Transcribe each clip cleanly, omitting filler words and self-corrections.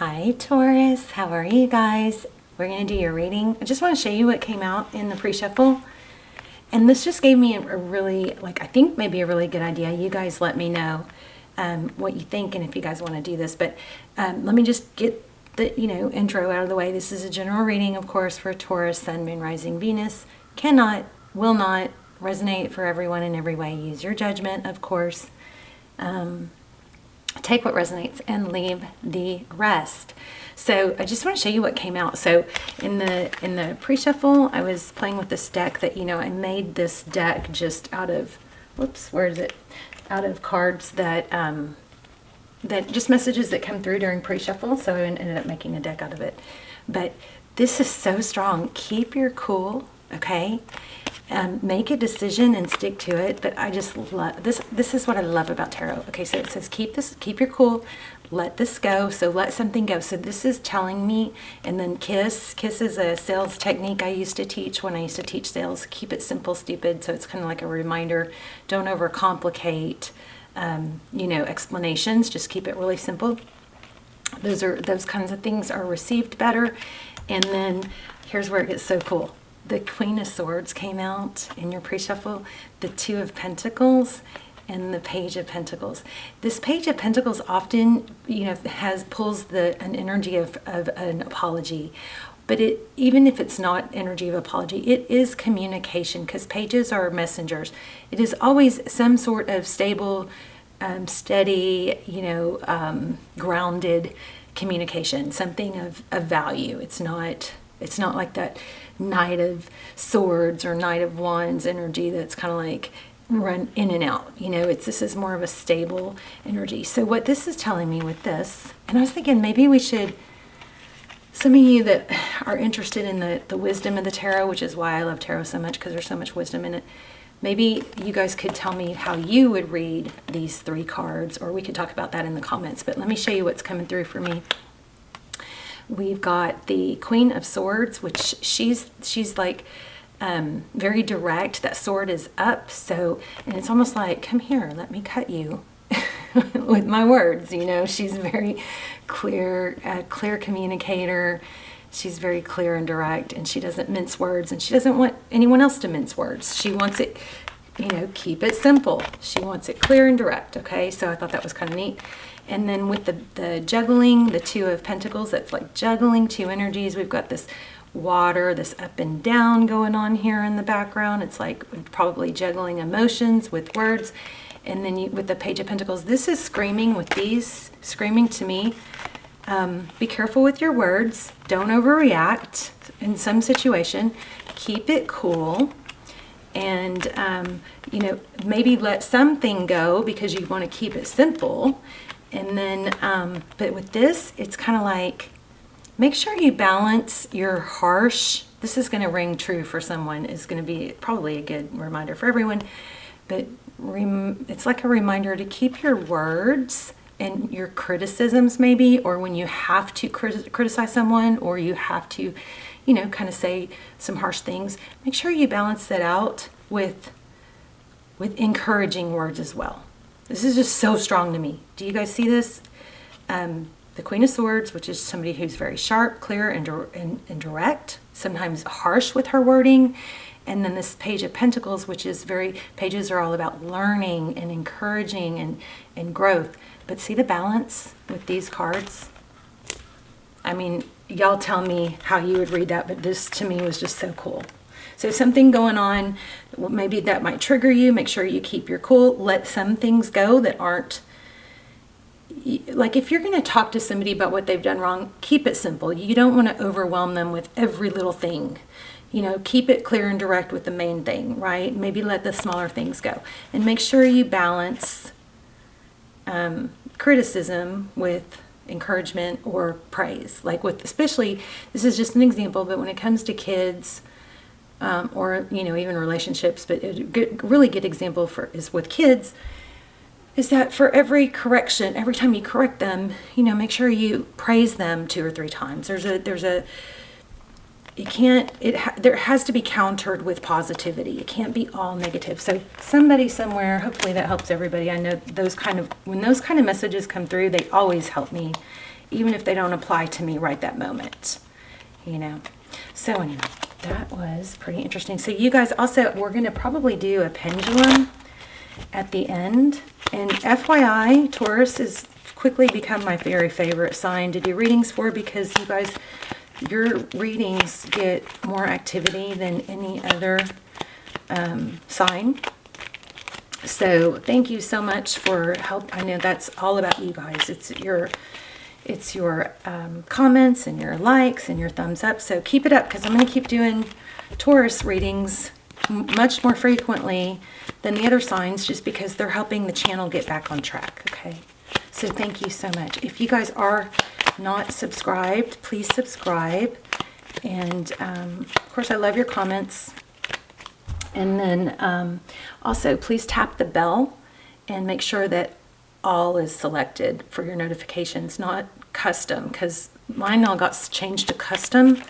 Hi Taurus, how are you guys? We're going to do your reading. I just want to show you what came out in the pre-shuffle. And this just gave me a really, I think maybe a really good idea. You guys let me know what you think and if you guys want to do this. But let me just get the, intro out of the way. This is a general reading, of course, for Taurus, Sun, Moon, Rising, Venus. Cannot, will not resonate for everyone in every way. Use your judgment, of course. Take what resonates and leave the rest. So I just want to show you what came out. So in the pre-shuffle, I was playing with this deck that, I made this deck just out of, where is it? Out of cards that just messages that come through during pre-shuffle. So I ended up making a deck out of it. But this is so strong. Keep your cool, okay? Make a decision and stick to it. But I just love this. This is what I love about tarot. Okay, so it says keep your cool, let this go. So let something go. So this is telling me, and then kiss is a sales technique I used to teach when I used to teach sales. Keep it simple, stupid. So it's kind of like a reminder. Don't overcomplicate, explanations. Just keep it really simple. Those kinds of things are received better. And then here's where it gets so cool. The Queen of Swords came out in your pre-shuffle, the Two of Pentacles, and the Page of Pentacles. This Page of Pentacles often, pulls an energy of an apology. But even if it's not energy of apology, it is communication, because pages are messengers. It is always some sort of stable, steady, grounded communication, something of value. It's not like that Knight of Swords or Knight of Wands energy that's kind of like run in and out. This is more of a stable energy. So what this is telling me with this, and I was thinking maybe we should, some of you that are interested in the wisdom of the tarot, which is why I love tarot so much, because there's so much wisdom in it. Maybe you guys could tell me how you would read these three cards, or we could talk about that in the comments. But let me show you what's coming through for me. We've got the Queen of Swords, which she's like very direct. That sword is up, and it's almost like, come here, let me cut you with my words. She's very clear, clear communicator. She's very clear and direct, and she doesn't mince words, and she doesn't want anyone else to mince words. She wants it, keep it simple. She wants it clear and direct, okay? So I thought that was kind of neat. And then with the juggling, the Two of Pentacles, that's like juggling two energies. We've got this water, this up and down going on here in the background. It's like probably juggling emotions with words. And then with the Page of Pentacles, this is screaming with these, screaming to me. Be careful with your words. Don't overreact in some situation. Keep it cool. And, maybe let something go because you want to keep it simple. And then, but with this, it's kind of like, make sure you balance your harsh. This is going to ring true for someone. It's going to be probably a good reminder for everyone. But it's like a reminder to keep your words and your criticisms maybe, or when you have to criticize someone, or you have to, kind of say some harsh things. Make sure you balance that out with encouraging words as well. This is just so strong to me. Do you guys see this? The Queen of Swords, which is somebody who's very sharp, clear, and direct, sometimes harsh with her wording. And then this Page of Pentacles, which is pages are all about learning and encouraging and growth. But see the balance with these cards? I mean, y'all tell me how you would read that, but this to me was just so cool. So something going on, maybe that might trigger you. Make sure you keep your cool. Let some things go that aren't, like if you're going to talk to somebody about what they've done wrong, keep it simple. You don't want to overwhelm them with every little thing. Keep it clear and direct with the main thing, right? Maybe let the smaller things go. And make sure you balance criticism with encouragement or praise. Like especially, this is just an example, but when it comes to kids, or even relationships, but a really good example is with kids, is that for every correction, every time you correct them, make sure you praise them 2 or 3 times. There has to be countered with positivity. It can't be all negative. So somebody somewhere, hopefully that helps everybody. I know when those kind of messages come through, they always help me even if they don't apply to me right that moment, you know. So anyway, that was pretty interesting. So you guys also, we're going to probably do a pendulum at the end. And FYI, Taurus has quickly become my very favorite sign to do readings for, because you guys, your readings get more activity than any other sign. So thank you so much for help. I know that's all about you guys. It's your comments and your likes and your thumbs up. So keep it up, because I'm going to keep doing Taurus readings much more frequently than the other signs, just because they're helping the channel get back on track. Okay. So thank you so much. If you guys are not subscribed, please subscribe. And of course, I love your comments. And then also, please tap the bell and make sure that all is selected for your notifications, not custom, because mine all got changed to custom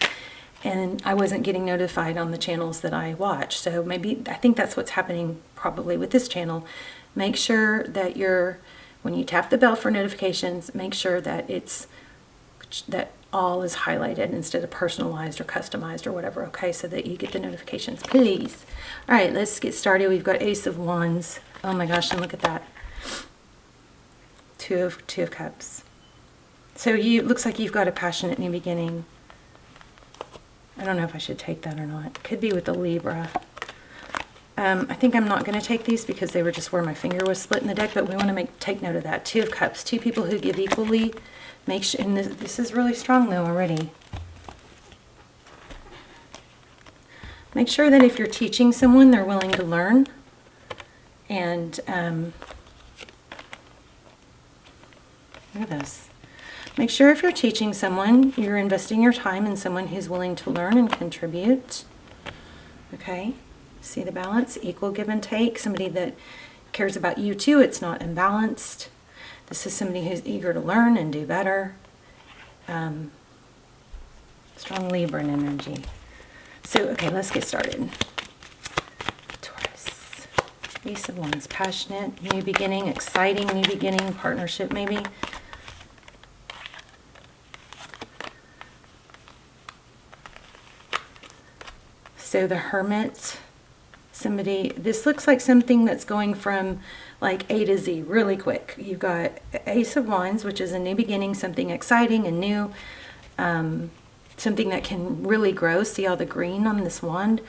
and I wasn't getting notified on the channels that I watch. So maybe, I think that's what's happening probably with this channel. Make sure that when you tap the bell for notifications, make sure that that all is highlighted instead of personalized or customized or whatever, okay, so that you get the notifications, please. All right, let's get started. We've got Ace of Wands. Oh my gosh, and look at that. Two of Cups. So looks like you've got a passionate new beginning. I don't know if I should take that or not. Could be with the Libra. I think I'm not going to take these because they were just where my finger was split in the deck, but we want to take note of that. Two of Cups, two people who give equally. Make sure, and this is really strong though already. Make sure that if you're teaching someone, they're willing to learn. And look at this. Make sure if you're teaching someone, you're investing your time in someone who's willing to learn and contribute. Okay, see the balance? Equal give and take. Somebody that cares about you too. It's not imbalanced. This is somebody who's eager to learn and do better. Strong Libran energy. So, okay, let's get started. Taurus. Ace of Wands. Passionate, new beginning, exciting new beginning, partnership maybe. So the Hermit, this looks like something that's going from like A to Z really quick. You've got Ace of Wands, which is a new beginning, something exciting and new, something that can really grow. See all the green on this wand?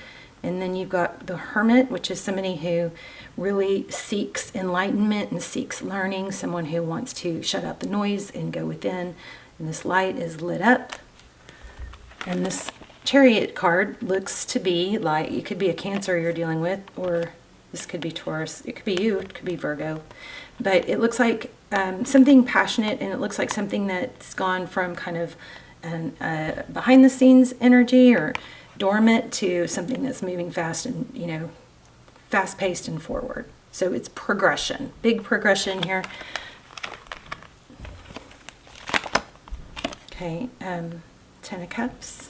And then you've got the Hermit, which is somebody who really seeks enlightenment and seeks learning, someone who wants to shut out the noise and go within. And this light is lit up. And this Chariot card looks to be like, it could be a Cancer you're dealing with, or this could be Taurus. It could be you, it could be Virgo. But it looks like something passionate, and it looks like something that's gone from kind of behind the scenes energy or dormant to something that's moving fast and, you know, fast paced and forward. So it's progression, big progression here. Okay, Ten of Cups.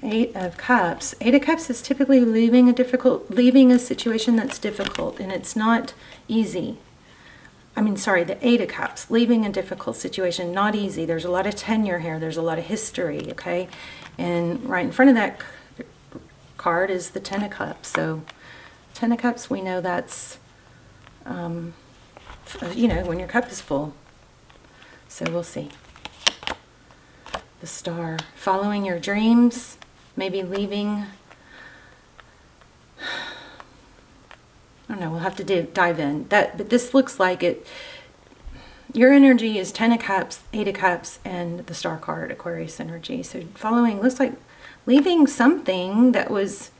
Eight of Cups. Eight of Cups is typically leaving a situation that's difficult, and it's not easy. I mean, sorry, the Eight of Cups, leaving a difficult situation, not easy. There's a lot of tenure here. There's a lot of history, okay? And right in front of that card is the Ten of Cups. So Ten of Cups, we know that's, you know, when your cup is full. So we'll see. The Star, following your dreams. Maybe leaving, I don't know, we'll have to dive in. But this looks like it, your energy is Ten of Cups, Eight of Cups, and the Star card, Aquarius energy. So following, looks like leaving something that was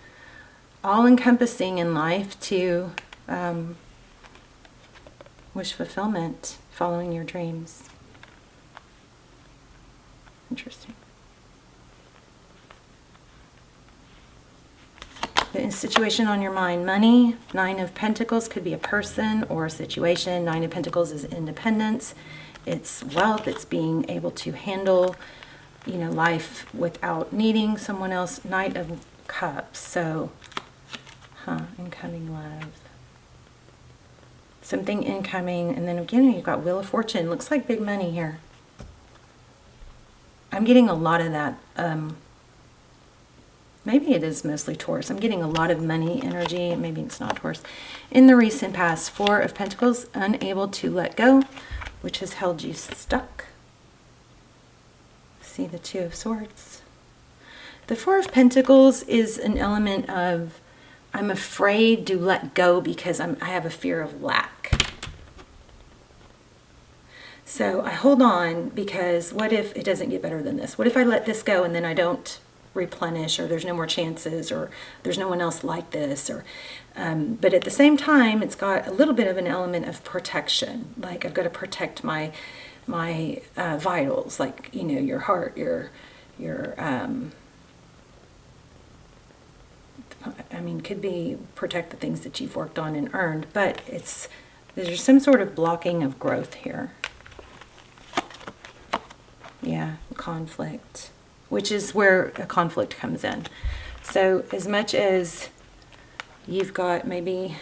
all-encompassing in life to wish fulfillment, following your dreams. Interesting. The situation on your mind, money. Nine of Pentacles could be a person or a situation. Nine of Pentacles is independence. It's wealth. It's being able to handle, you know, life without needing someone else. Knight of Cups. So, incoming love. something incoming. And then again, you've got Wheel of Fortune. Looks like big money here. I'm getting a lot of that. Maybe it is mostly Taurus. I'm getting a lot of money energy. Maybe it's not Taurus. In the recent past, Four of Pentacles, unable to let go, which has held you stuck. See the Two of Swords. The Four of Pentacles is an element of, I'm afraid to let go because I have a fear of lack. So I hold on because what if it doesn't get better than this? What if I let this go and then I don't replenish, or there's no more chances, or there's no one else like this, or but at the same time it's got a little bit of an element of protection, like I've got to protect my vitals, like, you know, your heart, your I mean, could be protect the things that you've worked on and earned, but there's some sort of blocking of growth here. Yeah, conflict, which is where a conflict comes in. So as much as you've got maybe,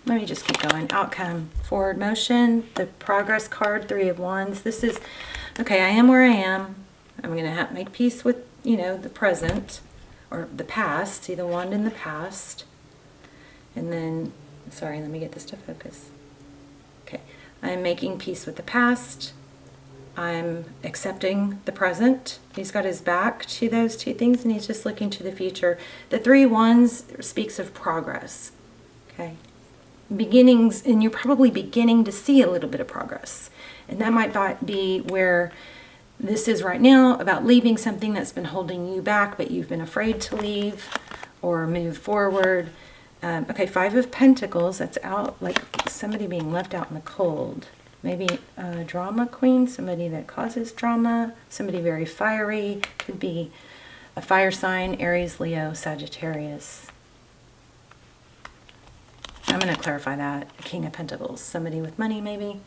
let me just keep going. Outcome, forward motion, the progress card, Three of Wands. This is, okay, I am where I am. I'm going to have to make peace with, you know, the present or the past. See the wand in the past. And then, sorry, let me get this to focus. Okay, I'm making peace with the past. I'm accepting the present. He's got his back to those two things and he's just looking to the future. The Three Wands speaks of progress. Okay, beginnings, and you're probably beginning to see a little bit of progress. And that might be where this is right now, about leaving something that's been holding you back, but you've been afraid to leave or move forward. Okay, Five of Pentacles, that's out, like somebody being left out in the cold. Maybe a drama queen, somebody that causes drama, somebody very fiery. Could be a fire sign, Aries, Leo, Sagittarius. I'm going to clarify that. King of Pentacles, somebody with money maybe.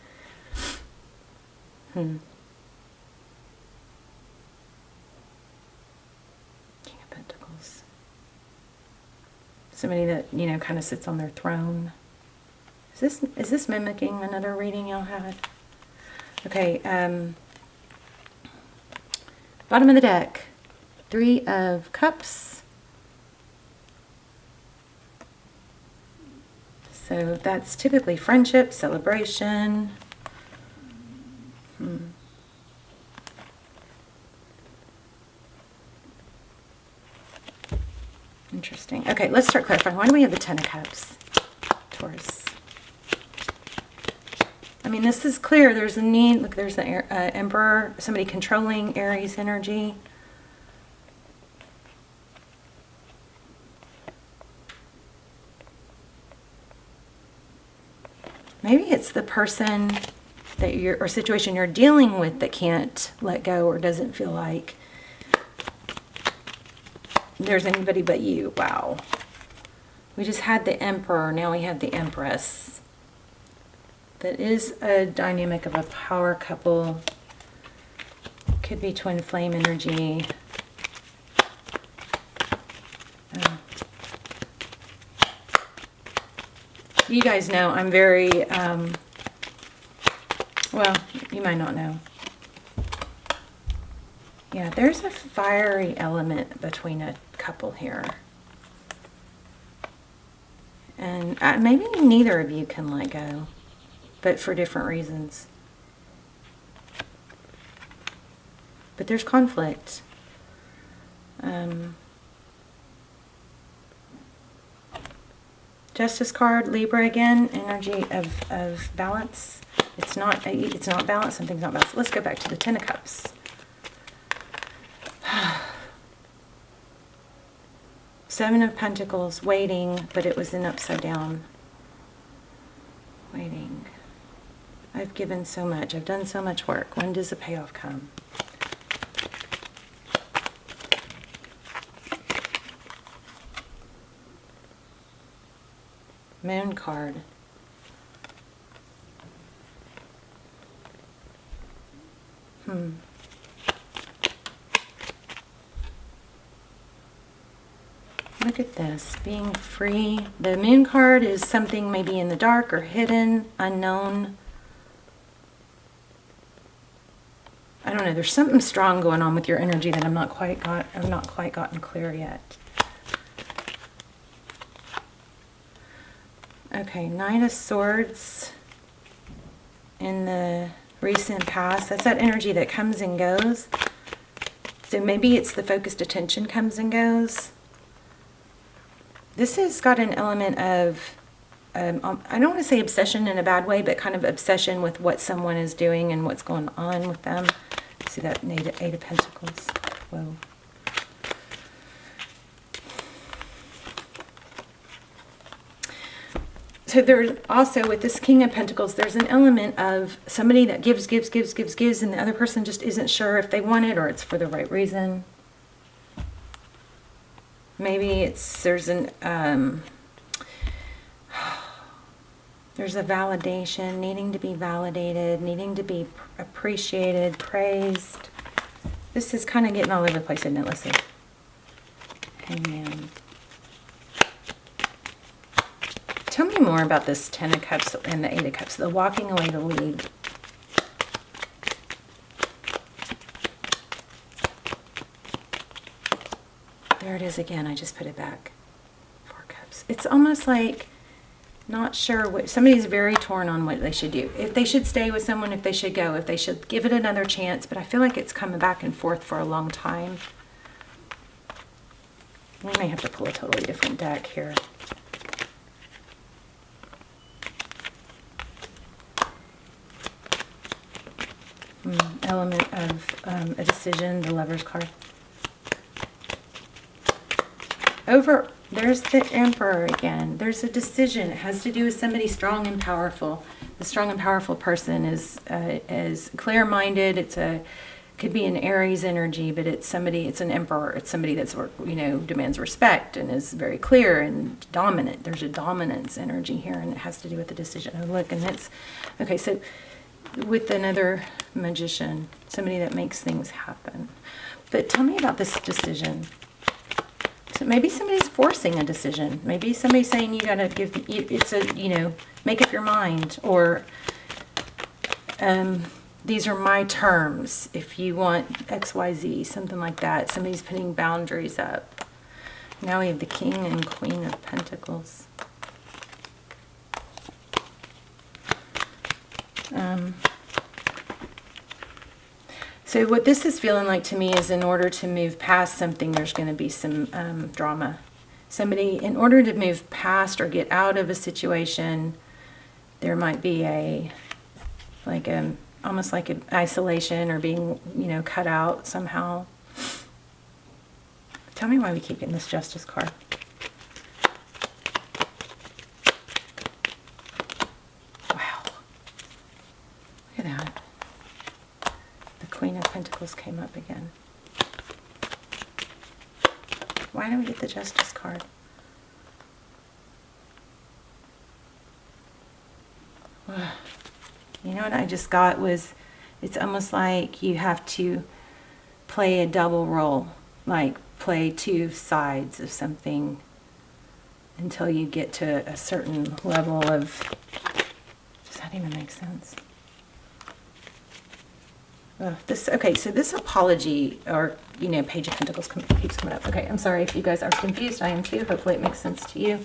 King of Pentacles. Somebody that, you know, kind of sits on their throne. Is this mimicking another reading y'all had? Okay, bottom of the deck, Three of Cups. So that's typically friendship, celebration. Interesting. Okay, let's start clarifying. Why do we have the Ten of Cups? Taurus. I mean, this is clear. There's a need. Look, there's the Emperor, somebody controlling Aries energy. Maybe it's the person that or situation you're dealing with that can't let go or doesn't feel like there's anybody but you. Wow. We just had the Emperor. Now we have the Empress. That is a dynamic of a power couple. Could be twin flame energy. You guys know I'm very, well, you might not know. Yeah, there's a fiery element between a couple here. And maybe neither of you can let go, but for different reasons. But there's conflict. Justice card, Libra again, energy of balance. It's not balanced, something's not balanced. Let's go back to the Ten of Cups. Seven of Pentacles, waiting, but it was in upside down. Waiting. I've given so much. I've done so much work. When does the payoff come? Moon card. Look at this, being free. The moon card is something maybe in the dark or hidden, unknown. I don't know, there's something strong going on with your energy that I've not quite gotten clear yet. Okay, Knight of Swords in the recent past. That's that energy that comes and goes. So maybe it's the focused attention comes and goes. This has got an element of, I don't want to say obsession in a bad way, but kind of obsession with what someone is doing and what's going on with them. See that Eight of Pentacles? Whoa. So there's also, with this King of Pentacles, there's an element of somebody that gives, and the other person just isn't sure if they want it or it's for the right reason. Maybe there's a validation, needing to be validated, needing to be appreciated, praised. This is kind of getting all over the place, isn't it? Let's see. Hangman. Tell me more about this Ten of Cups and the Eight of Cups, the walking away to lead. There it is again. I just put it back. Four Cups. It's almost like not sure what, somebody's very torn on what they should do. If they should stay with someone, if they should go, if they should give it another chance. But I feel like it's coming back and forth for a long time. We may have to pull a totally different deck here. Element of a decision, the Lover's card. There's the Emperor again. There's a decision. It has to do with somebody strong and powerful. The strong and powerful person is clear-minded. Could be an Aries energy, but it's an Emperor. It's somebody that's, demands respect and is very clear and dominant. There's a dominance energy here, and it has to do with the decision. Oh, look, and it's okay. So with another Magician, somebody that makes things happen. But tell me about this decision. So maybe somebody's forcing a decision. Maybe somebody's saying you gotta make up your mind, or these are my terms. If you want XYZ, something like that. Somebody's putting boundaries up. Now we have the King and Queen of Pentacles. So what this is feeling like to me is, in order to move past something, there's going to be some drama. Somebody, in order to move past or get out of a situation, there might be almost like an isolation or being, cut out somehow. Tell me why we keep getting this Justice card. Wow. Look at that. Queen of Pentacles came up again. Why do we get the Justice card? You know what I just got was, it's almost like you have to play a double role, like play two sides of something until you get to a certain level of, does that even make sense? So this apology, or Page of Pentacles keeps coming up. Okay, I'm sorry if you guys are confused. I am too. Hopefully it makes sense to you.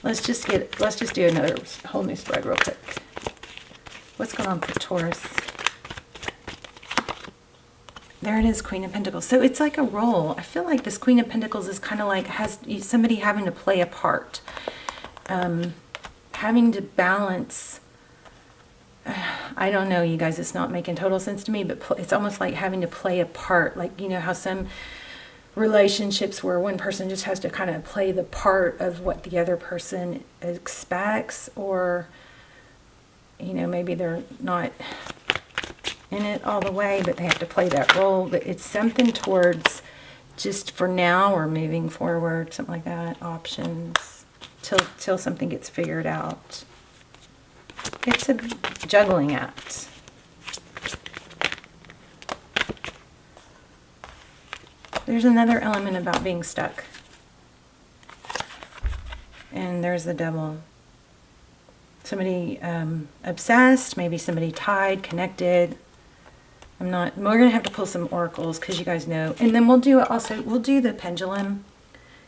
Let's just do another whole new spread real quick. What's going on for Taurus? There it is, Queen of Pentacles. So it's like a role. I feel like this Queen of Pentacles is kind of like has somebody having to play a part, having to balance. I don't know, you guys, it's not making total sense to me, but it's almost like having to play a part. Like, how some relationships where one person just has to kind of play the part of what the other person expects, or, maybe they're not in it all the way, but they have to play that role. But it's something towards just for now or moving forward, something like that, options, till something gets figured out. It's a juggling act. There's another element about being stuck. And there's the Devil. Somebody obsessed, maybe somebody tied, connected. We're going to have to pull some oracles because you guys know. And then we'll do the pendulum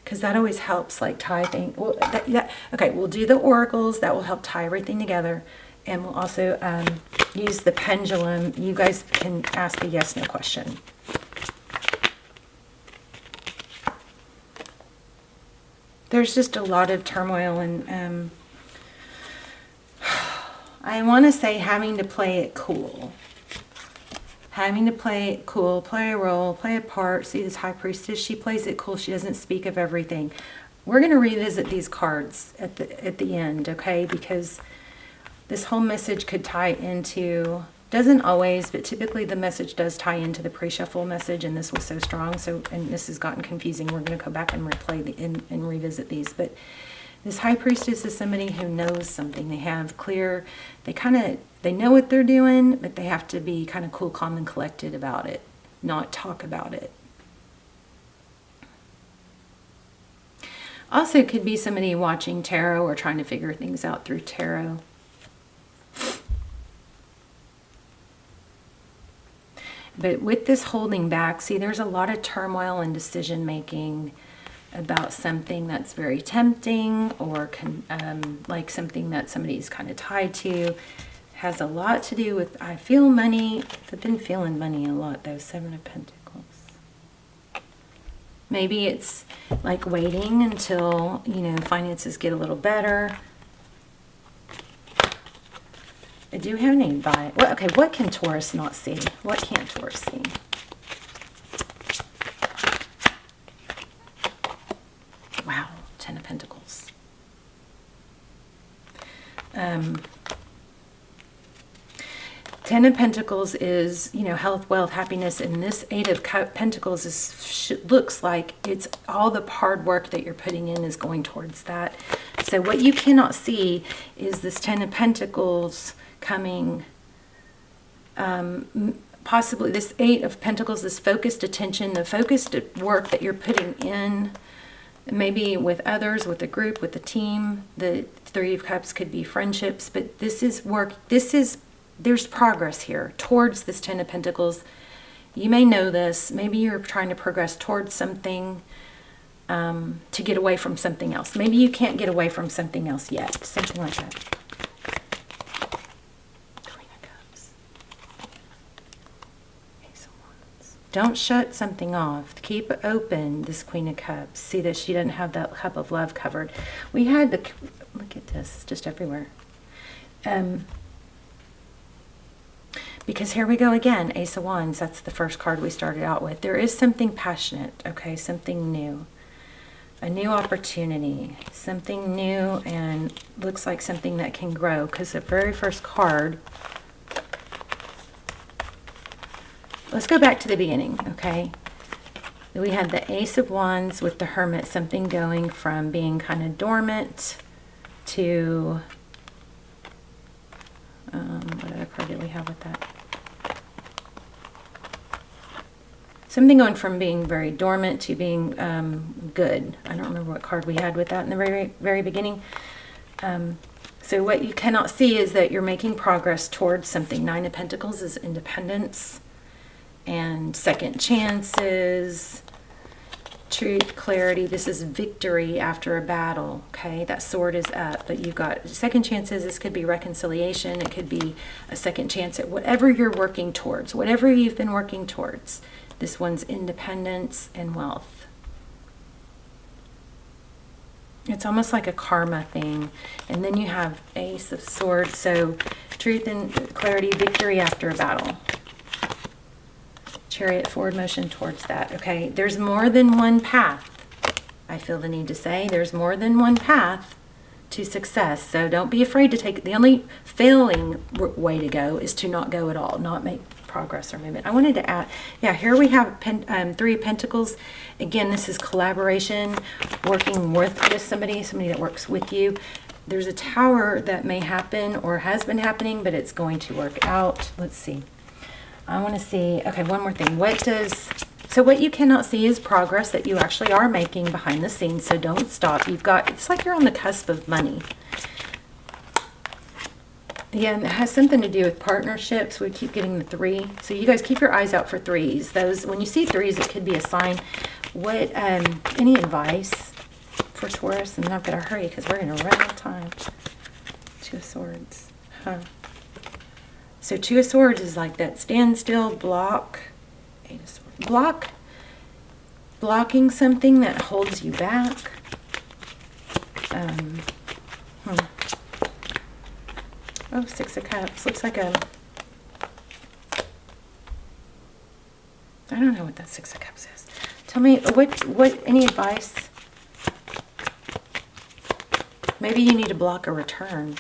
because that always helps, like tie things. Well, okay, we'll do the oracles. That will help tie everything together. And we'll also use the pendulum. You guys can ask a yes, no question. There's just a lot of turmoil and I want to say having to play it cool. Having to play it cool, play a role, play a part. See this High Priestess? She plays it cool. She doesn't speak of everything. We're going to revisit these cards at the end, okay? Because this whole message could tie into, doesn't always, but typically the message does tie into the pre-shuffle message, and this was so strong. So, and this has gotten confusing. We're going to go back and replay and revisit these. But this High Priestess is somebody who knows something. They have clear, they know what they're doing, but they have to be kind of cool, calm, and collected about it, not talk about it. Also, it could be somebody watching tarot or trying to figure things out through tarot. But with this holding back, see, there's a lot of turmoil and decision making about something that's very tempting or like something that somebody's kind of tied to. Has a lot to do with, I feel money. I've been feeling money a lot, though. 7 of Pentacles. Maybe it's like waiting until, finances get a little better. I do have an by. Well, okay, what can Taurus not see? What can't Taurus see? Wow, 10 of Pentacles. 10 of Pentacles is, health, wealth, happiness, and this 8 of Pentacles looks like it's all the hard work that you're putting in is going towards that. So what you cannot see is this 10 of Pentacles coming, possibly this 8 of Pentacles, this focused attention, the focused work that you're putting in, maybe with others, with a group, with a team. The 3 of Cups could be friendships, but this is work, there's progress here towards this 10 of Pentacles. You may know this. Maybe you're trying to progress towards something to get away from something else. Maybe you can't get away from something else yet. Something like that. Queen of Cups. Ace of Wands. Don't shut something off. Keep open, this Queen of Cups. See that she doesn't have that cup of love covered. We had the, look at this, it's just everywhere. Because here we go again, Ace of Wands. That's the first card we started out with. There is something passionate, okay, something new. A new opportunity, something new, and looks like something that can grow. Because the very first card, let's go back to the beginning, okay? We had the Ace of Wands with the Hermit, something going from being kind of dormant to, what other card did we have with that? Something going from being very dormant to being good. I don't remember what card we had with that in the very, very beginning. So what you cannot see is that you're making progress towards something. 9 of Pentacles is independence and second chances, truth, clarity. This is victory after a battle, okay? That sword is up, but you've got second chances. This could be reconciliation. It could be a second chance at whatever you're working towards, whatever you've been working towards. This one's independence and wealth. It's almost like a karma thing. And then you have Ace of Swords. So truth and clarity, victory after a battle. Chariot, forward motion towards that. Okay, there's more than one path. I feel the need to say there's more than one path to success. So don't be afraid to take it. The only failing way to go is to not go at all, not make progress or movement. I wanted to add, yeah, here we have 3 of Pentacles. Again, this is collaboration, working with somebody that works with you. There's a tower that may happen or has been happening, but it's going to work out. Let's see. I want to see, okay, one more thing. What does So what you cannot see is progress that you actually are making behind the scenes. So don't stop. You've got, it's like you're on the cusp of money. Yeah, and it has something to do with partnerships. We keep getting the 3. So you guys keep your eyes out for 3s. Those, when you see 3s, it could be a sign. What, any advice for Taurus? And I've got to hurry because we're going to run out of time. 2 of Swords. Huh. So 2 of Swords is like that standstill, block. 8 of Swords. Blocking something that holds you back. Oh, 6 of Cups. Looks like a... I don't know what that 6 of Cups is. Tell me, what, any advice? Maybe you need to block a return.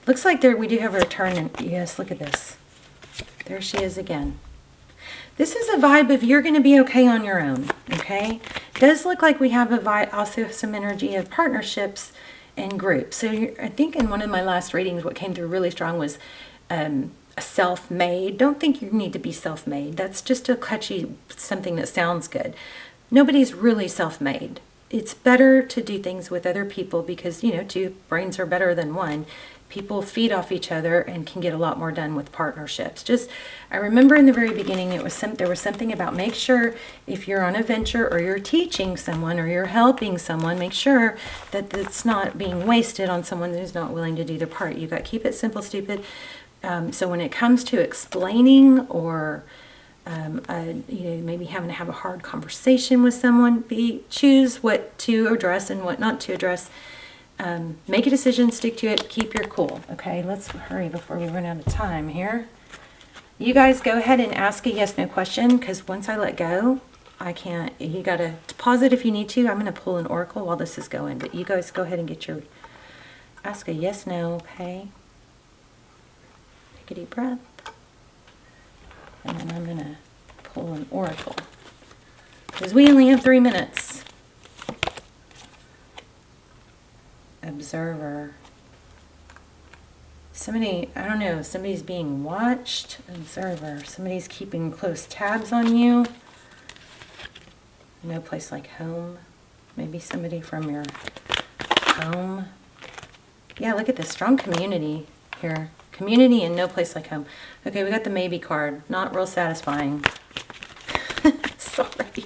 Looks like there we do have a return. And yes, look at this. There she is again. This is a vibe of you're going to be okay on your own, okay? It does look like we have a vibe, also some energy of partnerships and groups. So I think in one of my last readings, what came through really strong was a self-made. Don't think you need to be self-made. That's just a catchy something that sounds good. Nobody's really self-made. It's better to do things with other people because, you know, 2 brains are better than 1. People feed off each other and can get a lot more done with partnerships. Just, I remember in the very beginning, there was something about make sure if you're on a venture or you're teaching someone or you're helping someone, make sure that it's not being wasted on someone who's not willing to do their part. You've got to keep it simple, stupid. So when it comes to explaining or you know, maybe having to have a hard conversation with someone, choose what to address and what not to address. Make a decision, stick to it, keep your cool. Okay, let's hurry before we run out of time here. You guys go ahead and ask a yes, no question, because once I let go, I can't. You got to pause it if you need to. I'm going to pull an oracle while this is going, but you guys go ahead and get your, ask a yes, no, okay? Take a deep breath. And then I'm going to pull an oracle, because we only have 3 minutes. Observer. Somebody, I don't know, somebody's being watched. Observer. Somebody's keeping close tabs on you. No place like home. Maybe somebody from your home. Yeah, look at this. Strong community here. Community and no place like home. Okay, we got the maybe card. Not real satisfying. Sorry.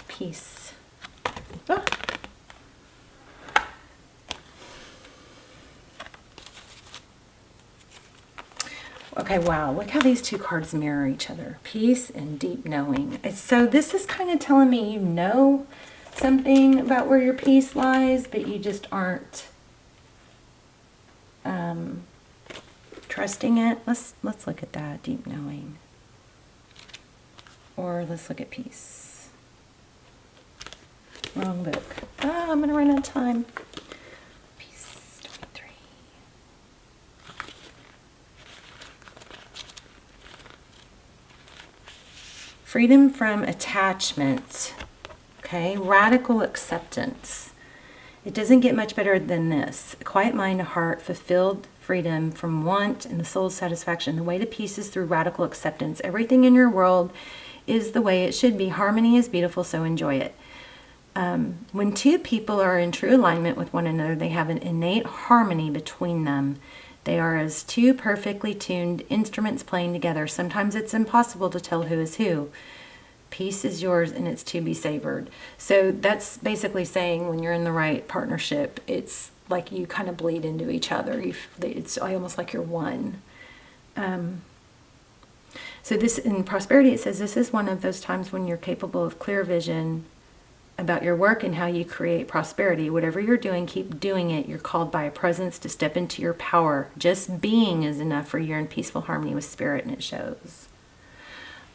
Peace. Oh. Okay, wow, look how these 2 cards mirror each other. Peace and deep knowing. So this is kind of telling me you know something about where your peace lies, but you just aren't trusting it. Let's look at that, deep knowing. Or let's look at peace. Wrong book. Ah, I'm going to run out of time. Peace, 23. Freedom from attachment. Okay, radical acceptance. It doesn't get much better than this. A quiet mind, a heart, fulfilled freedom from want and the soul's satisfaction. The way to peace is through radical acceptance. Everything in your world is the way it should be. Harmony is beautiful, so enjoy it. When 2 people are in true alignment with one another, they have an innate harmony between them. They are as 2 perfectly tuned instruments playing together. Sometimes it's impossible to tell who is who. Peace is yours and it's to be savored. So that's basically saying when you're in the right partnership, it's like you kind of bleed into each other. It's almost like you're one. So this, in prosperity, it says this is one of those times when you're capable of clear vision about your work and how you create prosperity. Whatever you're doing, keep doing it. You're called by a presence to step into your power. Just being is enough for you're in peaceful harmony with spirit, and it shows.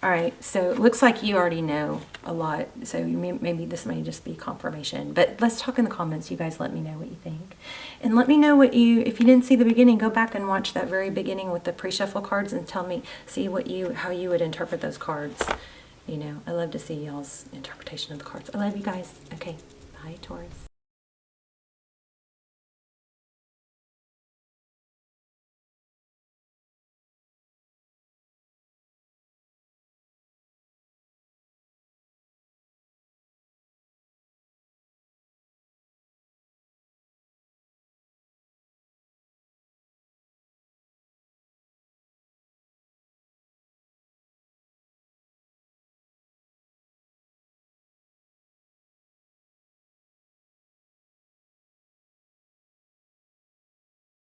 All right, so it looks like you already know a lot, so maybe this may just be confirmation. But let's talk in the comments. You guys let me know what you think. And let me know what you, if you didn't see the beginning, go back and watch that very beginning with the pre-shuffle cards and tell me, see what how you would interpret those cards. You know, I love to see y'all's interpretation of the cards. I love you guys. Okay, bye, Taurus.